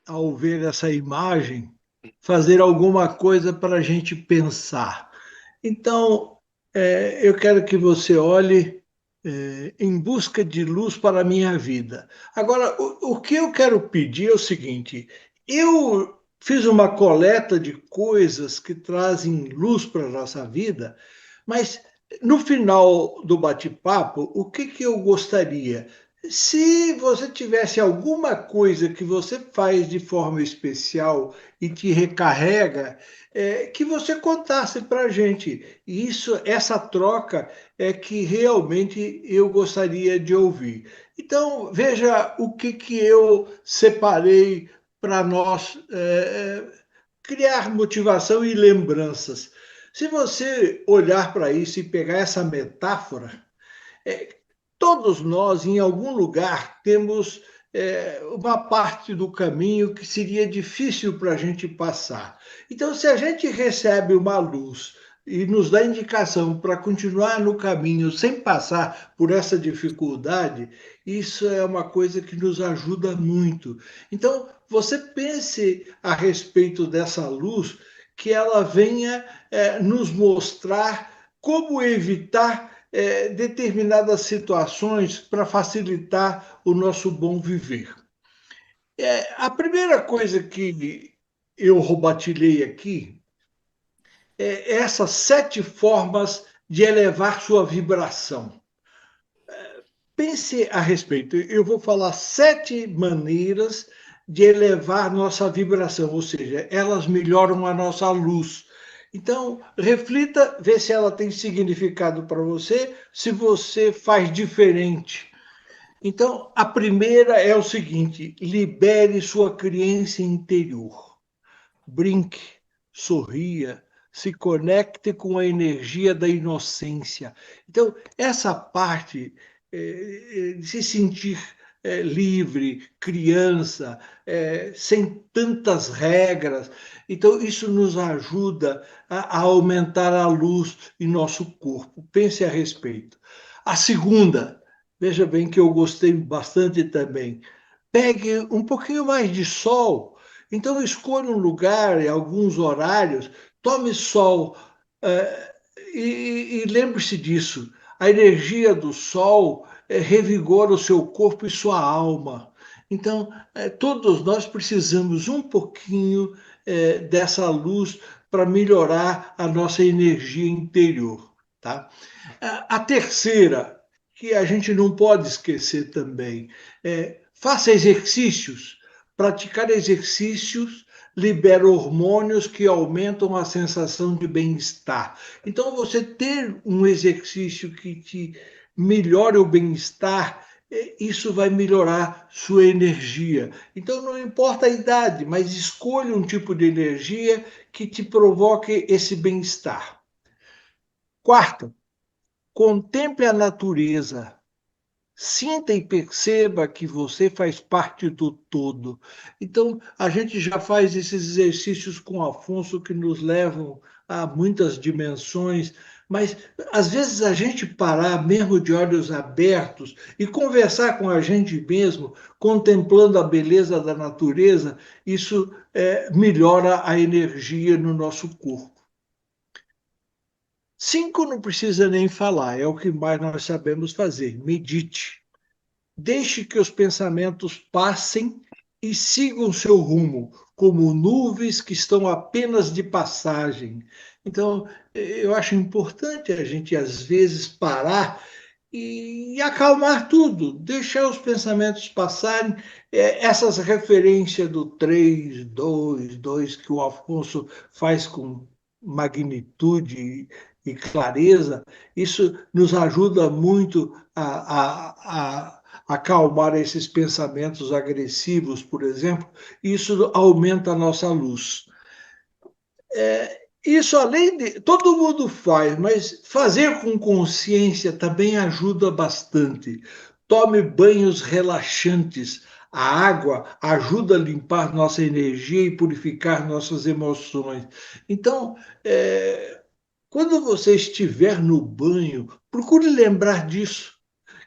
ao ver essa imagem, fazer alguma coisa para a gente pensar. Então, eu quero que você olhe em busca de luz para a minha vida. Agora, o que eu quero pedir é o seguinte: eu fiz uma coleta de coisas que trazem luz para a nossa vida, mas no final do bate-papo, o que que eu gostaria? Se você tivesse alguma coisa que você faz de forma especial e te recarrega, que você contasse para a gente. Isso, essa troca é que realmente eu gostaria de ouvir. Então, veja o que que eu separei para nós criar motivação e lembranças. Se você olhar para isso e pegar essa metáfora, é, todos nós, em algum lugar, temos uma parte do caminho que seria difícil para a gente passar. Então, se a gente recebe uma luz e nos dá indicação para continuar no caminho sem passar por essa dificuldade, isso é uma coisa que nos ajuda muito. Então, você pense a respeito dessa luz, que ela venha nos mostrar como evitar determinadas situações para facilitar o nosso bom viver. A primeira coisa que eu robatilhei aqui é essas 7 formas de elevar sua vibração. Pense a respeito. Eu vou falar 7 maneiras de elevar nossa vibração, ou seja, elas melhoram a nossa luz. Então, reflita, vê se ela tem significado para você, se você faz diferente. Então, a primeira é o seguinte: libere sua criança interior. Brinque, sorria, se conecte com a energia da inocência. Então, essa parte de se sentir livre, criança, sem tantas regras. Então, isso nos ajuda a aumentar a luz em nosso corpo. Pense a respeito. A segunda, veja bem que eu gostei bastante também. Pegue um pouquinho mais de sol. Então, escolha um lugar e alguns horários, tome sol e lembre-se disso. A energia do sol revigora o seu corpo e sua alma. Então, todos nós precisamos um pouquinho dessa luz para melhorar a nossa energia interior. Tá? A terceira, que a gente não pode esquecer também, faça exercícios. Praticar exercícios libera hormônios que aumentam a sensação de bem-estar. Então, você ter um exercício que te melhore o bem-estar, isso vai melhorar sua energia. Então, não importa a idade, mas escolha um tipo de energia que te provoque esse bem-estar. Quarto, contemple a natureza. Sinta e perceba que você faz parte do todo. Então, a gente já faz esses exercícios com Afonso que nos levam a muitas dimensões, mas às vezes a gente parar mesmo de olhos abertos e conversar com a gente mesmo, contemplando a beleza da natureza, isso melhora a energia no nosso corpo. 5 não precisa nem falar, é o que mais nós sabemos fazer. Medite. Deixe que os pensamentos passem e sigam seu rumo, como nuvens que estão apenas de passagem. Então, eu acho importante a gente, às vezes, parar e acalmar tudo, deixar os pensamentos passarem. Essas referências do 3, 2, 2, que o Afonso faz com magnitude e clareza, isso nos ajuda muito a acalmar esses pensamentos agressivos, por exemplo, isso aumenta a nossa luz. Isso além de. Todo mundo faz, mas fazer com consciência também ajuda bastante. Tome banhos relaxantes. A água ajuda a limpar nossa energia e purificar nossas emoções. Então, quando você estiver no banho, procure lembrar disso.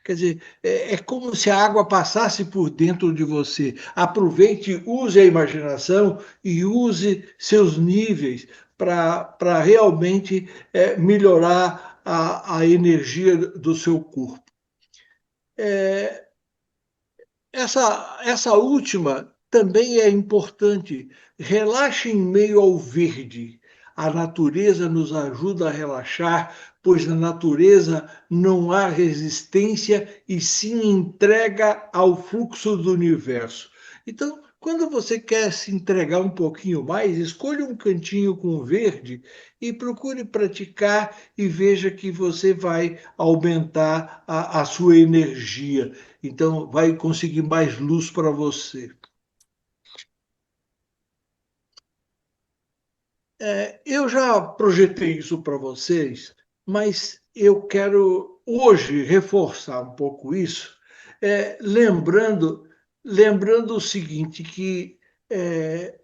Quer dizer, é como se a água passasse por dentro de você. Aproveite, use a imaginação e use seus níveis para realmente melhorar a energia do seu corpo. Essa última também é importante. Relaxe em meio ao verde. A natureza nos ajuda a relaxar, pois na natureza não há resistência e sim entrega ao fluxo do universo. Então, quando você quer se entregar um pouquinho mais, escolha um cantinho com verde e procure praticar e veja que você vai aumentar a sua energia. Então, vai conseguir mais luz para você. Eu já projetei isso para vocês, mas eu quero hoje reforçar um pouco isso, lembrando o seguinte, que é,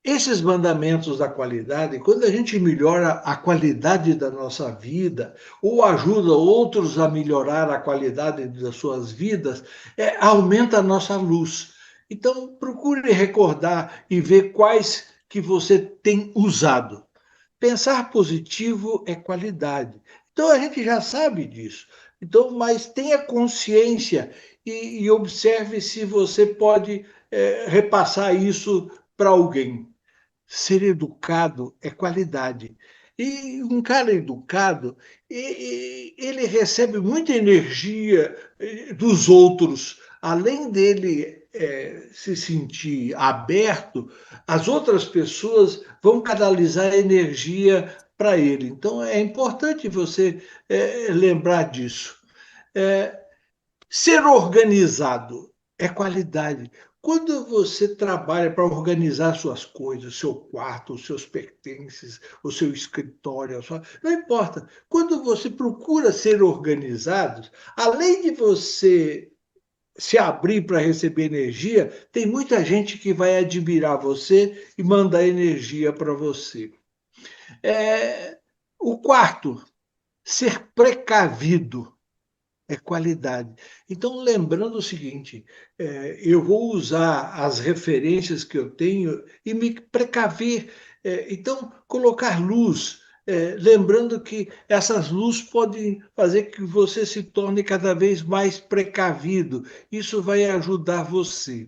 esses mandamentos da qualidade, quando a gente melhora a qualidade da nossa vida, ou ajuda outros a melhorar a qualidade das suas vidas, aumenta a nossa luz. Então, procure recordar e ver quais que você tem usado. Pensar positivo é qualidade. Então, a gente já sabe disso. Então, mas tenha consciência e observe se você pode repassar isso para alguém. Ser educado é qualidade. E um cara educado, ele recebe muita energia dos outros. Além dele se sentir aberto, as outras pessoas vão canalizar energia para ele. Então, é importante você lembrar disso. É, Ser organizado é qualidade. Quando você trabalha para organizar suas coisas, seu quarto, os seus pertences, o seu escritório, não importa. Quando você procura ser organizado, além de você se abrir para receber energia, tem muita gente que vai admirar você e mandar energia para você. É, o quarto, ser precavido é qualidade. Então, lembrando o seguinte, eu vou usar as referências que eu tenho e me precaver. Então, colocar luz, lembrando que essas luzes podem fazer que você se torne cada vez mais precavido. Isso vai ajudar você.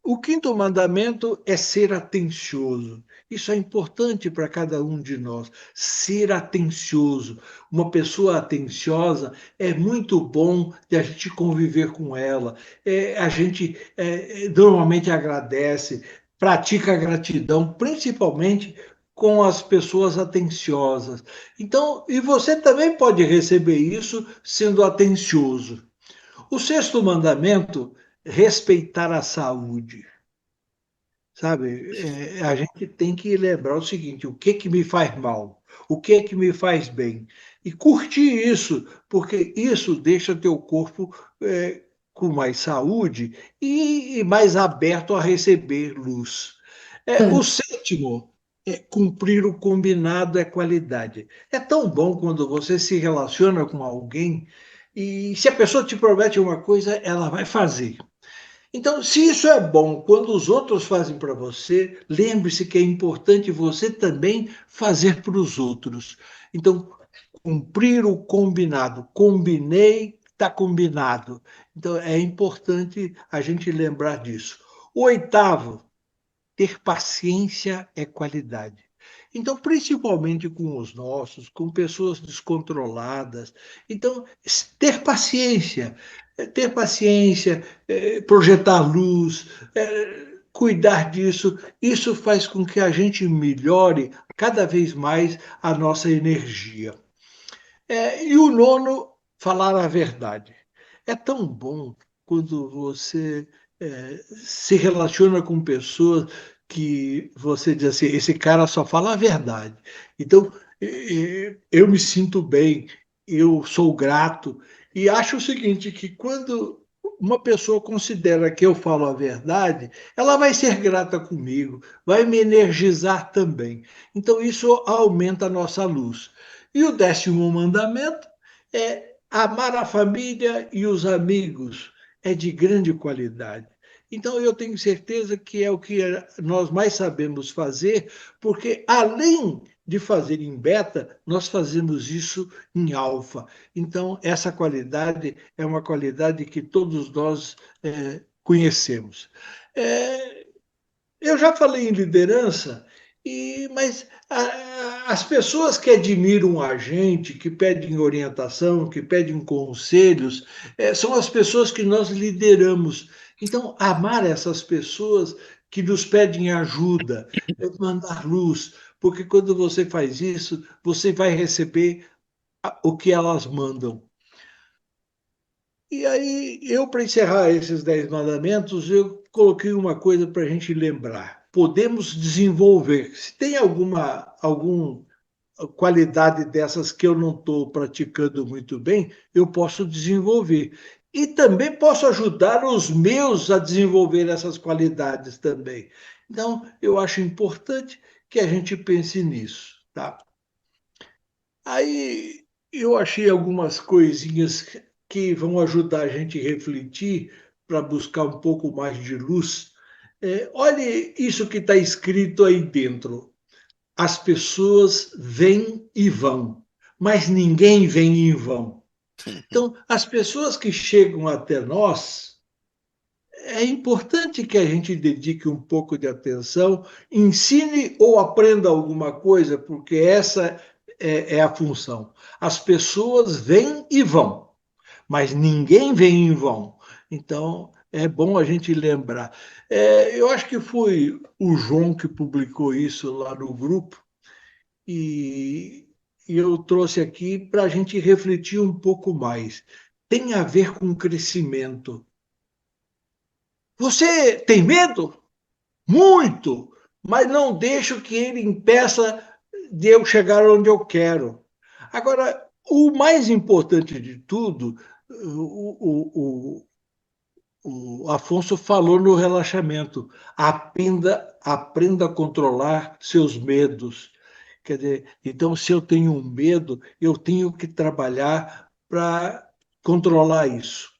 O quinto mandamento é ser atencioso. Isso é importante para cada um de nós, ser atencioso. Uma pessoa atenciosa é muito bom de a gente conviver com ela. A gente normalmente agradece, pratica a gratidão, principalmente com as pessoas atenciosas. Então, e você também pode receber isso sendo atencioso. O sexto mandamento, respeitar a saúde. Sabe, a gente tem que lembrar o seguinte: o que que me faz mal, o que que me faz bem, e curtir isso, porque isso deixa teu corpo com mais saúde e mais aberto a receber luz. O sétimo é cumprir o combinado é qualidade. É tão bom quando você se relaciona com alguém e se a pessoa te promete uma coisa, ela vai fazer. Então, se isso é bom quando os outros fazem para você, lembre-se que é importante você também fazer para os outros. Então, cumprir o combinado. Combinei, está combinado. Então, é importante a gente lembrar disso. O oitavo, ter paciência é qualidade. Então, principalmente com os nossos, com pessoas descontroladas. Então, ter paciência, projetar luz, cuidar disso, isso faz com que a gente melhore cada vez mais a nossa energia. E o nono, falar a verdade. É tão bom quando você se relaciona com pessoas que você diz assim, esse cara só fala a verdade. Então, eu me sinto bem, eu sou grato e acho o seguinte, que quando uma pessoa considera que eu falo a verdade, ela vai ser grata comigo, vai me energizar também. Então, isso aumenta a nossa luz. E o décimo mandamento é Amar a família e os amigos é de grande qualidade. Então, eu tenho certeza que é o que nós mais sabemos fazer, porque além de fazer em beta, nós fazemos isso em alfa. Então, essa qualidade é uma qualidade que todos nós conhecemos. É, eu já falei em liderança, mas as pessoas que admiram a gente, que pedem orientação, que pedem conselhos, são as pessoas que nós lideramos. Então, amar essas pessoas que nos pedem ajuda, mandar luz, porque quando você faz isso, você vai receber o que elas mandam. E aí, eu, para encerrar esses 10 mandamentos, eu coloquei uma coisa para a gente lembrar. Podemos desenvolver. Se tem alguma qualidade dessas que eu não estou praticando muito bem, eu posso desenvolver. E também posso ajudar os meus a desenvolver essas qualidades também. Então, eu acho importante que a gente pense nisso, tá? Aí eu achei algumas coisinhas que vão ajudar a gente a refletir para buscar um pouco mais de luz. Olhe isso que está escrito aí dentro. As pessoas vêm e vão, mas ninguém vem em vão. Então, as pessoas que chegam até nós, é importante que a gente dedique um pouco de atenção, ensine ou aprenda alguma coisa, porque essa é a função. As pessoas vêm e vão, mas ninguém vem em vão. Então, é bom a gente lembrar. Eu acho que foi o João que publicou isso lá no grupo, e, e eu trouxe aqui para a gente refletir um pouco mais. Tem a ver com crescimento. Você tem medo? Muito, mas não deixo que ele impeça de eu chegar onde eu quero. Agora, o mais importante de tudo, o Afonso falou no relaxamento. Aprenda a controlar seus medos. Quer dizer, então, se eu tenho um medo, eu tenho que trabalhar para controlar isso.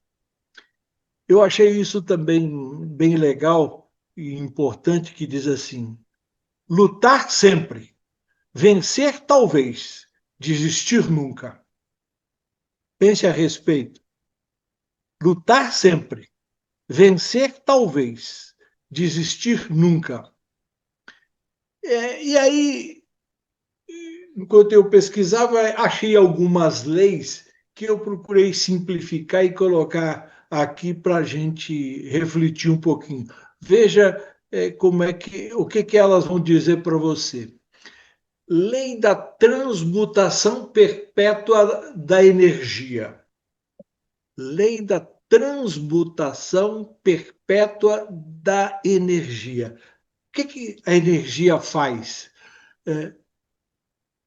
Eu achei isso também bem legal e importante, que diz assim: lutar sempre, vencer talvez, desistir nunca. Pense a respeito. Lutar sempre, vencer talvez, desistir nunca. E aí, enquanto eu pesquisava, achei algumas leis que eu procurei simplificar e colocar aqui para a gente refletir um pouquinho. Veja como o que elas vão dizer para você. Lei da transmutação perpétua da energia. Lei da transmutação perpétua da energia. O que a energia faz?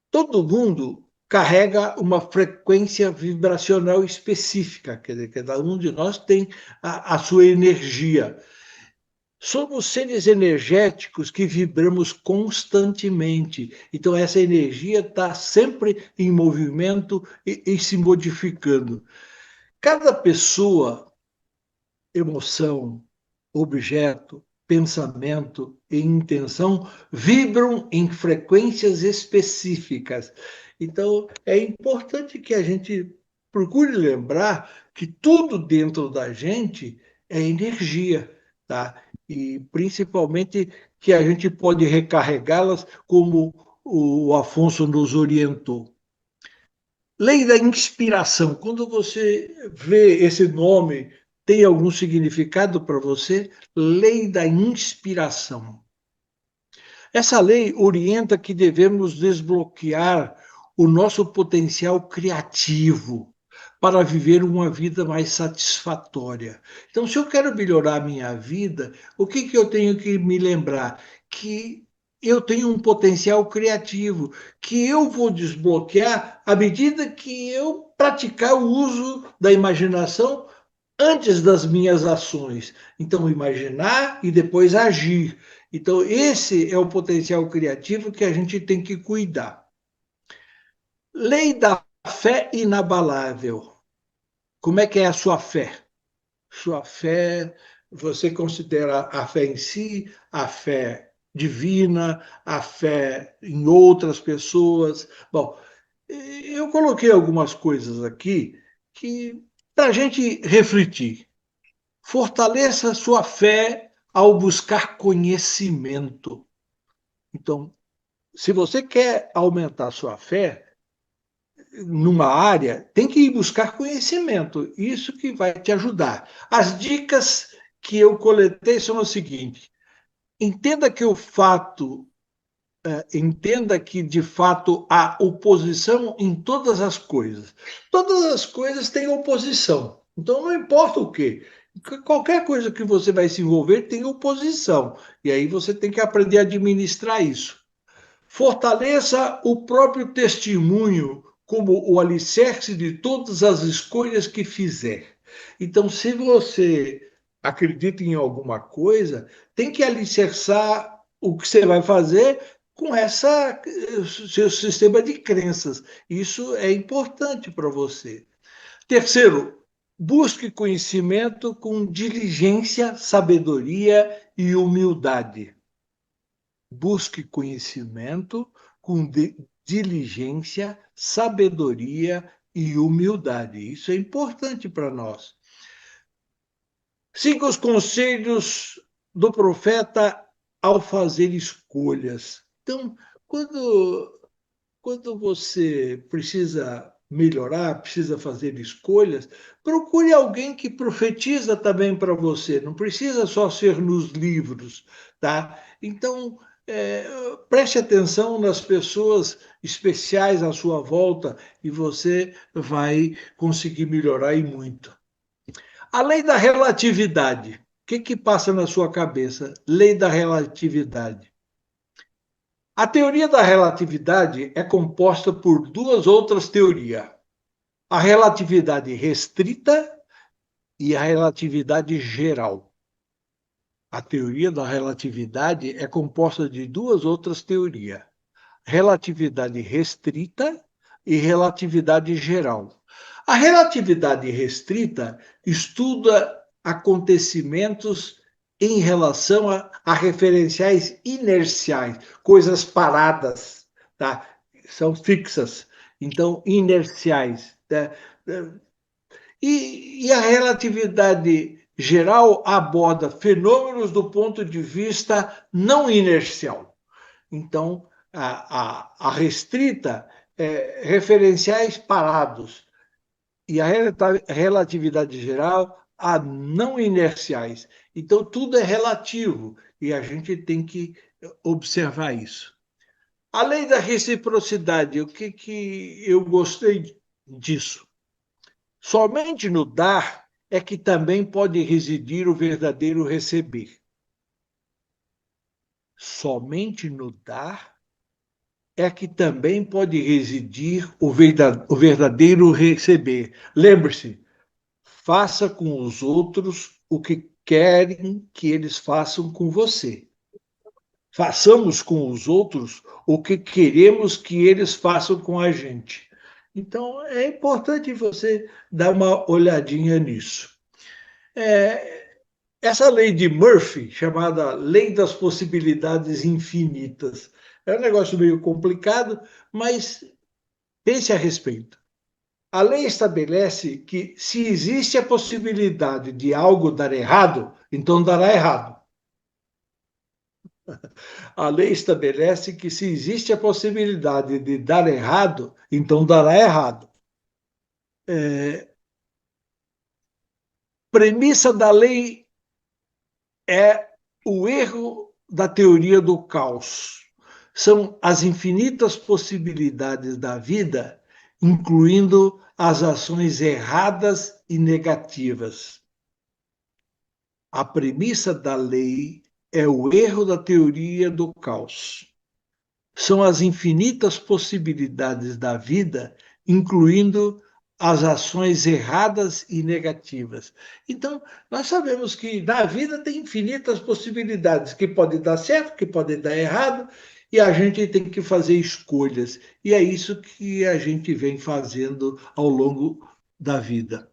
Todo mundo carrega uma frequência vibracional específica, quer dizer, cada um de nós tem a sua energia. Somos seres energéticos que vibramos constantemente. Então, essa energia está sempre em movimento e se modificando. Cada pessoa, emoção, objeto, pensamento e intenção vibram em frequências específicas. Então, é importante que a gente procure lembrar que tudo dentro da gente é energia, tá? E principalmente que a gente pode recarregá-las como o Afonso nos orientou. Lei da inspiração. Quando você vê esse nome, tem algum significado para você? Lei da inspiração. Essa lei orienta que devemos desbloquear o nosso potencial criativo para viver uma vida mais satisfatória. Então, se eu quero melhorar a minha vida, o que eu tenho que me lembrar? Que eu tenho um potencial criativo que eu vou desbloquear à medida que eu praticar o uso da imaginação antes das minhas ações. Então, imaginar e depois agir. Então, esse é o potencial criativo que a gente tem que cuidar. Lei da fé inabalável. Como é que é a sua fé? Sua fé, você considera a fé em si, a fé divina, a fé em outras pessoas? Bom, eu coloquei algumas coisas aqui que para a gente refletir. Fortaleça sua fé ao buscar conhecimento. Então, se você quer aumentar sua fé numa área, tem que ir buscar conhecimento. Isso que vai te ajudar. As dicas que eu coletei são as seguintes: entenda que o fato, entenda que de fato há oposição em todas as coisas. Todas as coisas têm oposição. Então não importa o quê. Qualquer coisa que você vai se envolver tem oposição. E aí você tem que aprender a administrar isso. Fortaleça o próprio testemunho como o alicerce de todas as escolhas que fizer. Então, se você acredita em alguma coisa, tem que alicerçar o que você vai fazer com essa seu sistema de crenças. Isso é importante para você. Terceiro, busque conhecimento com diligência, sabedoria e humildade. Busque conhecimento com diligência, sabedoria e humildade. Isso é importante para nós. Siga os conselhos do profeta ao fazer escolhas. Então, quando, quando você precisa melhorar, precisa fazer escolhas, procure alguém que profetiza também para você. Não precisa só ser nos livros, tá? Então, é, preste atenção nas pessoas especiais à sua volta e você vai conseguir melhorar e muito. A lei da relatividade. O que, que passa na sua cabeça? Lei da relatividade. A teoria da relatividade é composta por duas outras teorias: a relatividade restrita e a relatividade geral. A teoria da relatividade é composta de duas outras teorias: relatividade restrita e relatividade geral. A relatividade restrita estuda acontecimentos em relação a referenciais inerciais, coisas paradas, tá? São fixas, então inerciais. Tá? E a relatividade geral aborda fenômenos do ponto de vista não inercial. Então, a restrita é referenciais parados e a relatividade geral a não inerciais. Então, tudo é relativo e a gente tem que observar isso. A lei da reciprocidade, o que, que eu gostei disso? Somente no dar é que também pode residir o verdadeiro receber. Somente no dar é que também pode residir o verdadeiro receber. Lembre-se, faça com os outros o que querem que eles façam com você. Façamos com os outros o que queremos que eles façam com a gente. Então, é importante você dar uma olhadinha nisso. Essa lei de Murphy, chamada Lei das Possibilidades Infinitas, é um negócio meio complicado, mas pense a respeito. A lei estabelece que, se existe a possibilidade de algo dar errado, então dará errado. A lei estabelece que, se existe a possibilidade de dar errado, então dará errado. Premissa da lei é o erro da teoria do caos. São as infinitas possibilidades da vida, incluindo as ações erradas e negativas. A premissa da lei é o erro da teoria do caos. São as infinitas possibilidades da vida, incluindo as ações erradas e negativas. Então, nós sabemos que na vida tem infinitas possibilidades, que pode dar certo, que pode dar errado, e a gente tem que fazer escolhas. E é isso que a gente vem fazendo ao longo da vida.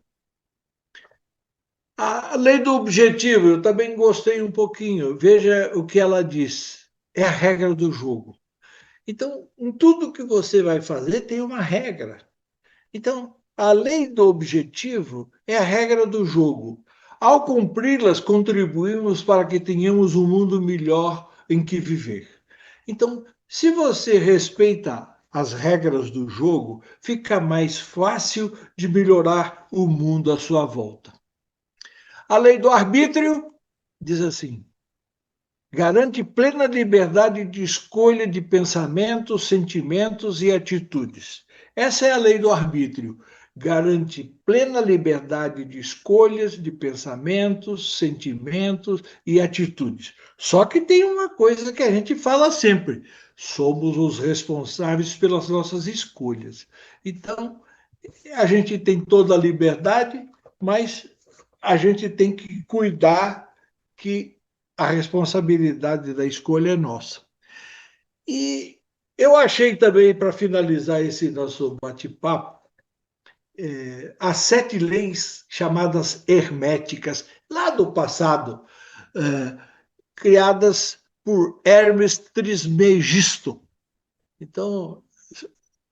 A lei do objetivo, eu também gostei um pouquinho. Veja o que ela diz. É a regra do jogo. Então, em tudo que você vai fazer, tem uma regra. Então, a lei do objetivo é a regra do jogo. Ao cumpri-las, contribuímos para que tenhamos um mundo melhor em que viver. Então, se você respeita as regras do jogo, fica mais fácil de melhorar o mundo à sua volta. A lei do arbítrio diz assim: garante plena liberdade de escolha de pensamentos, sentimentos e atitudes. Essa é a lei do arbítrio. Garante plena liberdade de escolhas, de pensamentos, sentimentos e atitudes. Só que tem uma coisa que a gente fala sempre: somos os responsáveis pelas nossas escolhas. Então, a gente tem toda a liberdade, mas a gente tem que cuidar que a responsabilidade da escolha é nossa. E eu achei também, para finalizar esse nosso bate-papo, as 7 leis chamadas herméticas, lá do passado, criadas por Hermes Trismegisto. Então,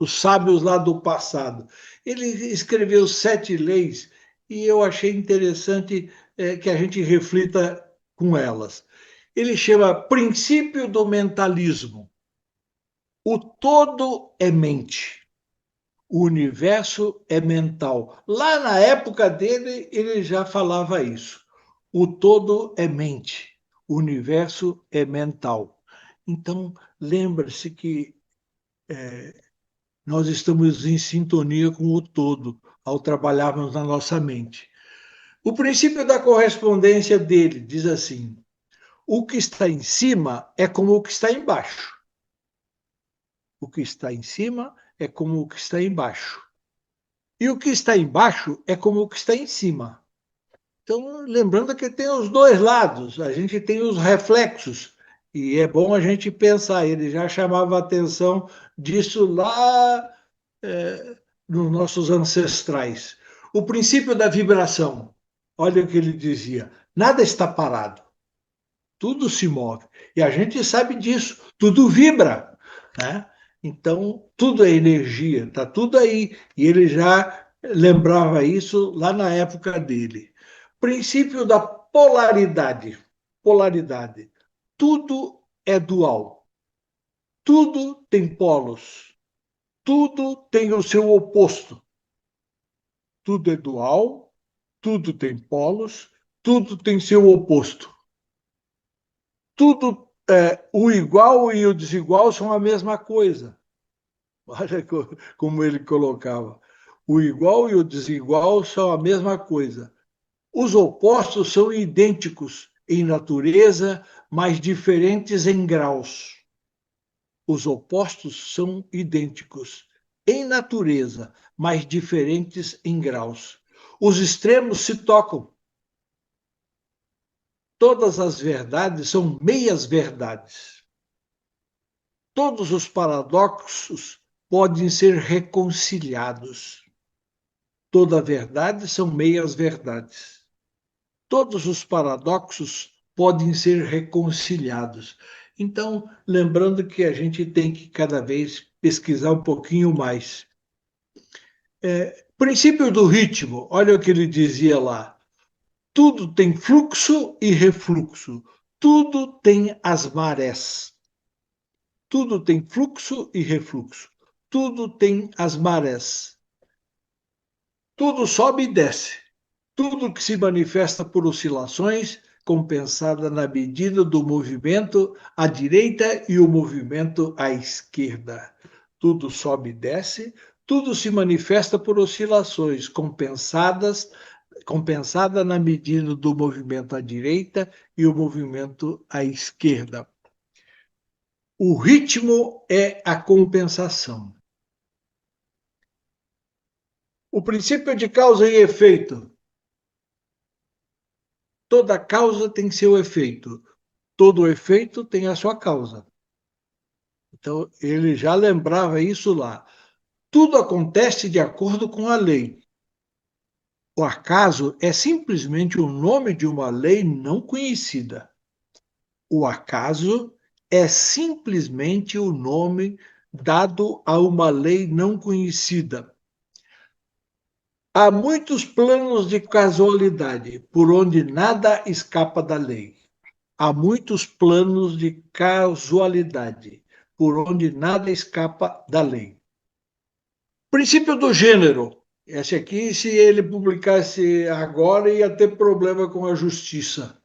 os sábios lá do passado. Ele escreveu 7 leis e eu achei interessante que a gente reflita com elas. Ele chama princípio do mentalismo. O todo é mente, o universo é mental. Lá na época dele, ele já falava isso. O todo é mente, o universo é mental. Então, lembre-se que nós estamos em sintonia com o todo ao trabalharmos na nossa mente. O princípio da correspondência dele diz assim: o que está em cima é como o que está embaixo. O que está em cima é como o que está embaixo. E o que está embaixo é como o que está em cima. Então, lembrando que tem os dois lados, a gente tem os reflexos, e é bom a gente pensar. Ele já chamava a atenção disso lá nos nossos ancestrais. O princípio da vibração, olha o que ele dizia: nada está parado, tudo se move. E a gente sabe disso, tudo vibra, né? Então, tudo é energia, está tudo aí. E ele já lembrava isso lá na época dele. Princípio da polaridade. Polaridade. Tudo é dual. Tudo tem polos. Tudo tem o seu oposto. Tudo é dual, tudo tem polos, tudo tem seu oposto. Tudo, o igual e o desigual são a mesma coisa. Olha como ele colocava. O igual e o desigual são a mesma coisa. Os opostos são idênticos em natureza, mas diferentes em graus. Os opostos são idênticos em natureza, mas diferentes em graus. Os extremos se tocam. Todas as verdades são meias verdades. Todos os paradoxos podem ser reconciliados. Toda verdade são meias verdades. Todos os paradoxos podem ser reconciliados. Então, lembrando que a gente tem que cada vez pesquisar um pouquinho mais. Princípio do ritmo, olha o que ele dizia lá. Tudo tem fluxo e refluxo. Tudo tem as marés. Tudo tem fluxo e refluxo. Tudo tem as marés. Tudo sobe e desce. Tudo que se manifesta por oscilações, compensada na medida do movimento à direita e o movimento à esquerda. Tudo sobe e desce, tudo se manifesta por oscilações compensada na medida do movimento à direita e o movimento à esquerda. O ritmo é a compensação. O princípio de causa e efeito. Toda causa tem seu efeito. Todo efeito tem a sua causa. Então, ele já lembrava isso lá. Tudo acontece de acordo com a lei. O acaso é simplesmente o nome de uma lei não conhecida. O acaso é simplesmente o nome dado a uma lei não conhecida. Há muitos planos de casualidade, por onde nada escapa da lei. Há muitos planos de casualidade, por onde nada escapa da lei. Princípio do gênero. Esse aqui, se ele publicasse agora, ia ter problema com a justiça.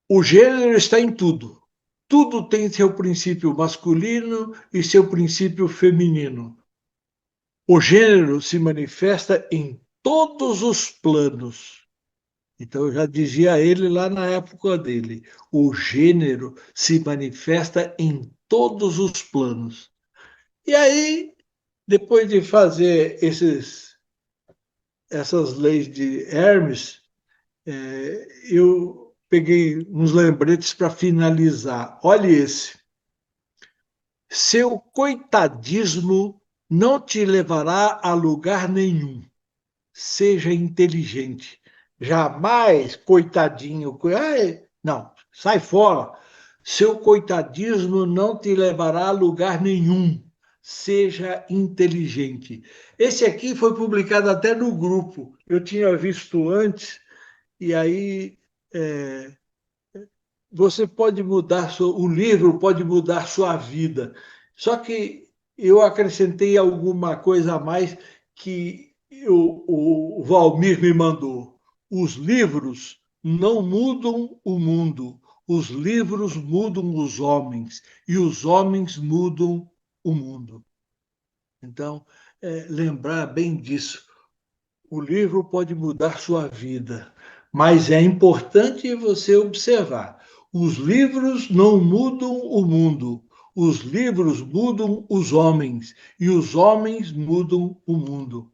O gênero está em tudo. Tudo tem seu princípio masculino e seu princípio feminino. O gênero se manifesta em todos os planos. Então, eu já dizia ele lá na época dele: o gênero se manifesta em todos os planos. E aí, depois de fazer essas leis de Hermes, eu peguei uns lembretes para finalizar. Olha esse. Seu coitadismo não te levará a lugar nenhum. Seja inteligente. Jamais, coitadinho. Ai, não, sai fora. Seu coitadismo não te levará a lugar nenhum. Seja inteligente. Esse aqui foi publicado até no grupo. Eu tinha visto antes, e aí você pode mudar, o livro pode mudar sua vida. Só que eu acrescentei alguma coisa a mais que o Valmir me mandou. Os livros não mudam o mundo, os livros mudam os homens, e os homens mudam o mundo. Então, lembrar bem disso. O livro pode mudar sua vida, mas é importante você observar: os livros não mudam o mundo, os livros mudam os homens, e os homens mudam o mundo.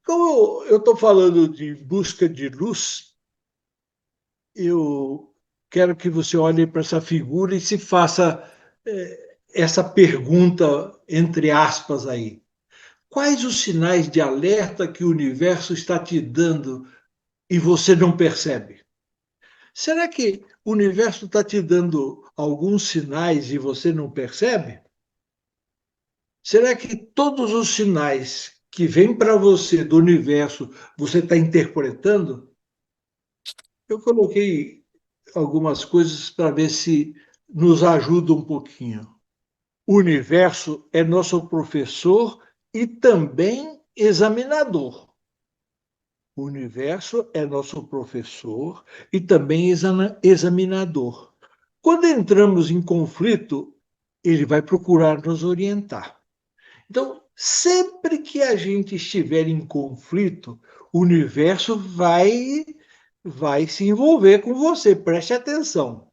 Como eu estou falando de busca de luz, eu quero que você olhe para essa figura e se faça essa pergunta, entre aspas, aí. Quais os sinais de alerta que o universo está te dando e você não percebe? Será que o universo está te dando alguns sinais e você não percebe? Será que todos os sinais que vêm para você do universo você está interpretando? Eu coloquei algumas coisas para ver se nos ajuda um pouquinho. O universo é nosso professor e também examinador. O universo é nosso professor e também examinador. Quando entramos em conflito, ele vai procurar nos orientar. Então, sempre que a gente estiver em conflito, o universo vai se envolver com você. Preste atenção.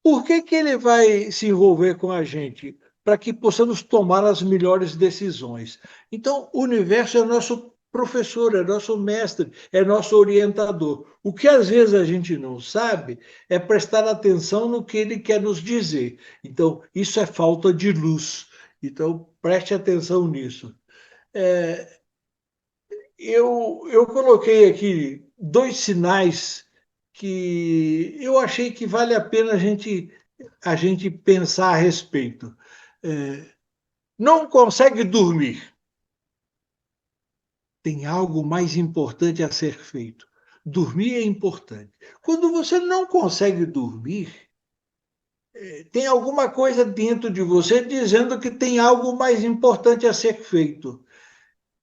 Por que ele vai se envolver com a gente? Para que possamos tomar as melhores decisões. Então, o universo é nosso professor, é nosso mestre, é nosso orientador. O que às vezes a gente não sabe é prestar atenção no que ele quer nos dizer. Então, isso é falta de luz. Então, preste atenção nisso. Eu coloquei aqui dois sinais que eu achei que vale a pena a gente pensar a respeito. É, não consegue dormir. Tem algo mais importante a ser feito. Dormir é importante. Quando você não consegue dormir, tem alguma coisa dentro de você dizendo que tem algo mais importante a ser feito.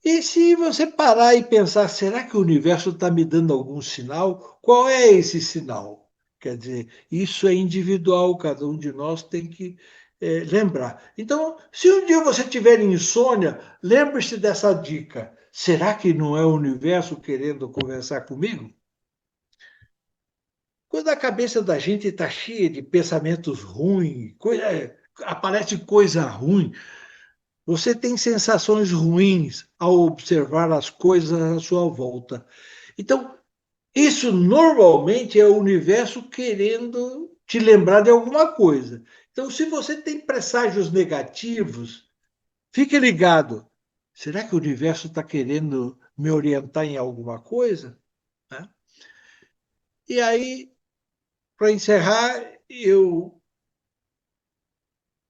E se você parar e pensar, será que o universo está me dando algum sinal? Qual é esse sinal? Quer dizer, isso é individual, cada um de nós tem que lembrar. Então, se um dia você tiver insônia, lembre-se dessa dica. Será que não é o universo querendo conversar comigo? Quando a cabeça da gente está cheia de pensamentos ruins, aparece coisa ruim, você tem sensações ruins ao observar as coisas à sua volta. Então, isso normalmente é o universo querendo te lembrar de alguma coisa. Então, se você tem presságios negativos, Fique ligado. Será que o universo está querendo me orientar em alguma coisa? Né? E aí, para encerrar, eu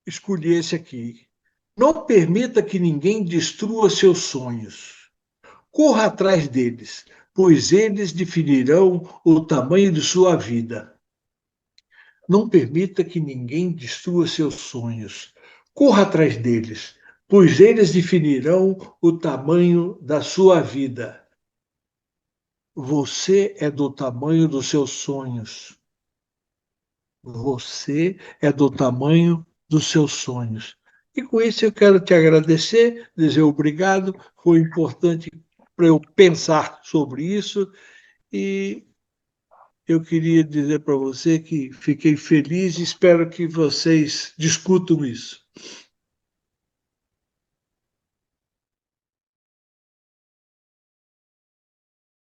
escolhi esse aqui. Não permita que ninguém destrua seus sonhos. Corra atrás deles, pois eles definirão o tamanho de sua vida. Não permita que ninguém destrua seus sonhos. Corra atrás deles, pois eles definirão o tamanho da sua vida. Você é do tamanho dos seus sonhos. Você é do tamanho dos seus sonhos. E com isso eu quero te agradecer, dizer obrigado. Foi importante para eu pensar sobre isso e eu queria dizer para você que fiquei feliz e espero que vocês discutam isso.